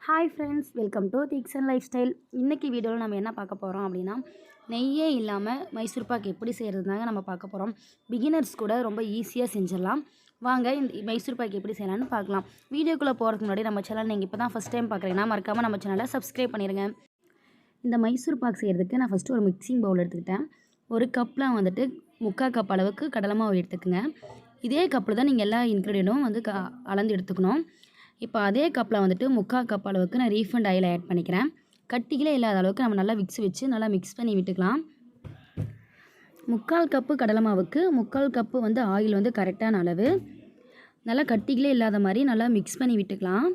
Hi friends, welcome to Deekshan life style. இன்றைக்கி வீடியோவில் நம்ம என்ன பார்க்க போகிறோம் அப்படின்னா, நெய்யே இல்லாமல் மைசூர் பாக்கு எப்படி செய்கிறதுனாங்க நம்ம பார்க்க போகிறோம். பிகினர்ஸ் கூட ரொம்ப ஈஸியாக செஞ்சிடலாம். வாங்க இந்த மைசூர் பாக்கு எப்படி செய்யலாம்னு பார்க்கலாம். வீடியோக்குள்ளே போகிறதுக்கு முன்னாடி நம்ம சேனல் நீங்கள் இப்போ தான் ஃபஸ்ட் டைம் பார்க்குறீங்கன்னா மறக்காமல் நம்ம சேனலை சப்ஸ்கிரைப் பண்ணிடுங்க. இந்த மைசூர் பாக்கு செய்கிறதுக்கு நான் ஃபஸ்ட்டு ஒரு மிக்சிங் பவுல் எடுத்துக்கிட்டேன். ஒரு கப்பில் வந்துட்டு 3/4 கப் அளவுக்கு கடலை மாவு எடுத்துக்கோங்க. இதே கப்பில் தான் நீங்கள் எல்லா இன்க்ரீடியண்ட்டும் வந்து அளந்து எடுத்துக்கணும். இப்போ அதே கப்பில் வந்துட்டு 3/4 கப் அளவுக்கு நான் ரீஃபண்ட் ஆயில் ஆட் பண்ணிக்கிறேன். கட்டிகளே இல்லாத அளவுக்கு நம்ம நல்லா வச்சு நல்லா மிக்ஸ் பண்ணி விட்டுக்கலாம். 3/4 கப்பு கடலை மாவுக்கு 3/4 கப்பு வந்து ஆயில் வந்து கரெக்டான அளவு. நல்லா கட்டிகளே இல்லாத மாதிரி நல்லா மிக்ஸ் பண்ணி விட்டுக்கலாம்.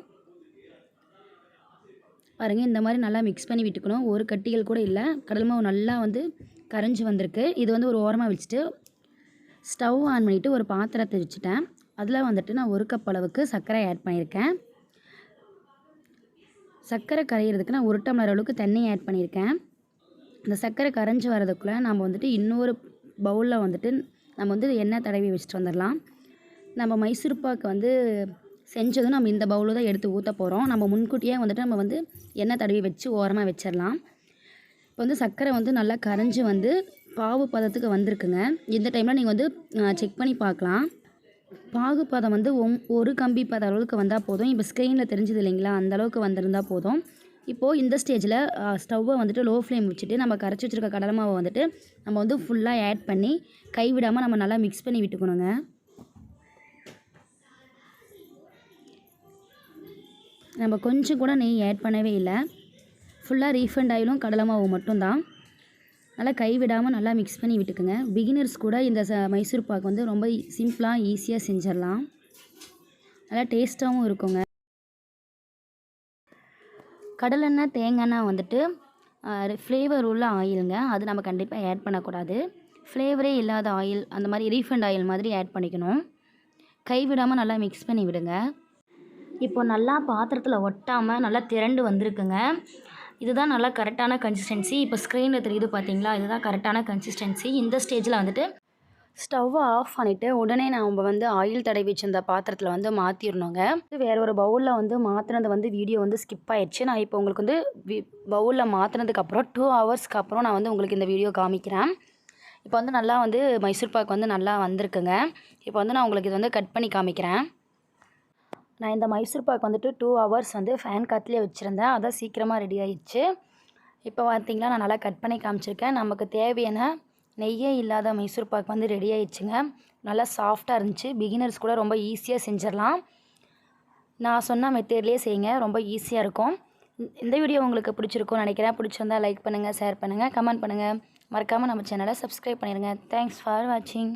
பாருங்கள், இந்த மாதிரி நல்லா மிக்ஸ் பண்ணி விட்டுக்கணும். ஒரு கட்டிகள் கூட இல்லை. கடலை மாவு நல்லா வந்து கரைஞ்சி வந்திருக்கு. இது வந்து ஒரு ஓரமாக வச்சுட்டு ஸ்டவ் ஆன் பண்ணிவிட்டு ஒரு பாத்திரத்தை வச்சுட்டேன். அதில் வந்துட்டு நான் 1 கப் அளவுக்கு சர்க்கரை ஆட் பண்ணியிருக்கேன். சர்க்கரை கரையிறதுக்கு நான் 1 டம்ளர் அளவுக்கு தண்ணி ஆட் பண்ணியிருக்கேன். இந்த சர்க்கரை கரைஞ்சி வரதுக்குள்ளே நம்ம வந்துட்டு இன்னொரு பவுலில் வந்துட்டு நம்ம வந்து எண்ணெய் தடவி வச்சுட்டு வந்துடலாம். நம்ம மைசூர் பாக்கு வந்து செஞ்சதும் நம்ம இந்த பவுலில் தான் எடுத்து ஊற்ற போகிறோம். நம்ம முன்கூட்டியே வந்துட்டு நம்ம வந்து எண்ணெய் தடவி வச்சு ஓரமாக வச்சிடலாம். இப்போ வந்து சர்க்கரை வந்து நல்லா கரைஞ்சி வந்து பாவு பதத்துக்கு வந்திருக்குங்க. இந்த டைமில் நீங்கள் வந்து செக் பண்ணி பார்க்கலாம். பாகு பதம் வந்து ஒரு கம்பி பதம் அளவுக்கு வந்தால் போதும். இப்போ ஸ்க்ரீனில் தெரிஞ்சது இல்லைங்களா, அந்தளவுக்கு வந்திருந்தால் போதும். இப்போது இந்த ஸ்டேஜில் ஸ்டவ்வை வந்துட்டு லோ ஃப்ளேம் வச்சுட்டு நம்ம கரைச்சி வச்சுருக்க கடலை மாவை வந்துட்டு நம்ம வந்து ஃபுல்லாக ஆட் பண்ணி கைவிடாமல் நம்ம நல்லா மிக்ஸ் பண்ணி விட்டுக்கணுங்க. நம்ம கொஞ்சம் கூட நெய் ஆட் பண்ணவே இல்லை. ஃபுல்லாக ரீஃபண்ட் ஆயிலும் கடலை மாவு மட்டும்தான். நல்லா கைவிடாமல் நல்லா மிக்ஸ் பண்ணி விட்டுக்குங்க. பிகினர்ஸ் கூட இந்த மைசூர் பாக்கு வந்து ரொம்ப சிம்பிளாக ஈஸியாக செஞ்சிடலாம். நல்லா டேஸ்ட்டாகவும் இருக்குங்க. கடலெண்ணெய் தேங்காய் வந்துட்டு ஃப்ளேவர் உள்ள ஆயிலுங்க. அது நம்ம கண்டிப்பாக ஆட் பண்ணக்கூடாது. ஃப்ளேவரே இல்லாத ஆயில், அந்த மாதிரி ரீஃபண்ட் ஆயில் மாதிரி ஆட் பண்ணிக்கணும். கைவிடாமல் நல்லா மிக்ஸ் பண்ணி விடுங்க. இப்போ நல்லா பாத்திரத்தில் ஒட்டாமல் நல்லா திரண்டு வந்திருக்குங்க. இதுதான் நல்லா கரெக்டான கன்சிஸ்டன்சி. இப்போ ஸ்க்ரீனில் தெரியுது பார்த்தீங்களா, இதுதான் கரெக்டான கன்சிஸ்டன்சி. இந்த ஸ்டேஜில் வந்துட்டு ஸ்டவ்வை ஆஃப் பண்ணிவிட்டு உடனே நம்ம வந்து ஆயில் தடவி வச்சிருந்த பாத்திரத்தில் வந்து மாற்றிடணுங்க. வேறு ஒரு பவுலில் வந்து மாற்றினது வந்து வீடியோ வந்து ஸ்கிப் ஆயிடுச்சு. நான் இப்போ உங்களுக்கு வந்து பவுலில் மாற்றினதுக்கப்புறம் 2 ஹவர்ஸ்க்கு அப்புறம் நான் வந்து உங்களுக்கு இந்த வீடியோ காமிக்கிறேன். இப்போ வந்து நல்லா வந்து மைசூர் பாக்கு வந்து நல்லா வந்திருக்குங்க. இப்போ வந்து நான் உங்களுக்கு இது வந்து கட் பண்ணி காமிக்கிறேன். நான் இந்த மைசூர் பாக்கு வந்துட்டு 2 ஹவர்ஸ் வந்து ஃபேன் காற்றுலேயே வச்சுருந்தேன். அதான் சீக்கிரமாக ரெடி ஆகிடுச்சு. இப்போ பார்த்திங்களா, நான் நல்லா கட் பண்ணி காமிச்சிருக்கேன். நமக்கு தேவையான நெய்யே இல்லாத மைசூர் பாக்கு வந்து ரெடி ஆகிடுச்சுங்க. நல்லா சாஃப்டாக இருந்துச்சு. பிகினர்ஸ் கூட ரொம்ப ஈஸியாக செஞ்சிடலாம். நான் சொன்ன மெத்தட்லேயே செய்யுங்க, ரொம்ப ஈஸியாக இருக்கும். இந்த வீடியோ உங்களுக்கு பிடிச்சிருக்கும்னு நினைக்கிறேன். பிடிச்சிருந்தால் லைக் பண்ணுங்கள், ஷேர் பண்ணுங்கள், கமெண்ட் பண்ணுங்கள். மறக்காமல் நம்ம சேனலை சப்ஸ்கிரைப் பண்ணிடுங்க. தேங்க்ஸ் ஃபார் வாட்சிங்.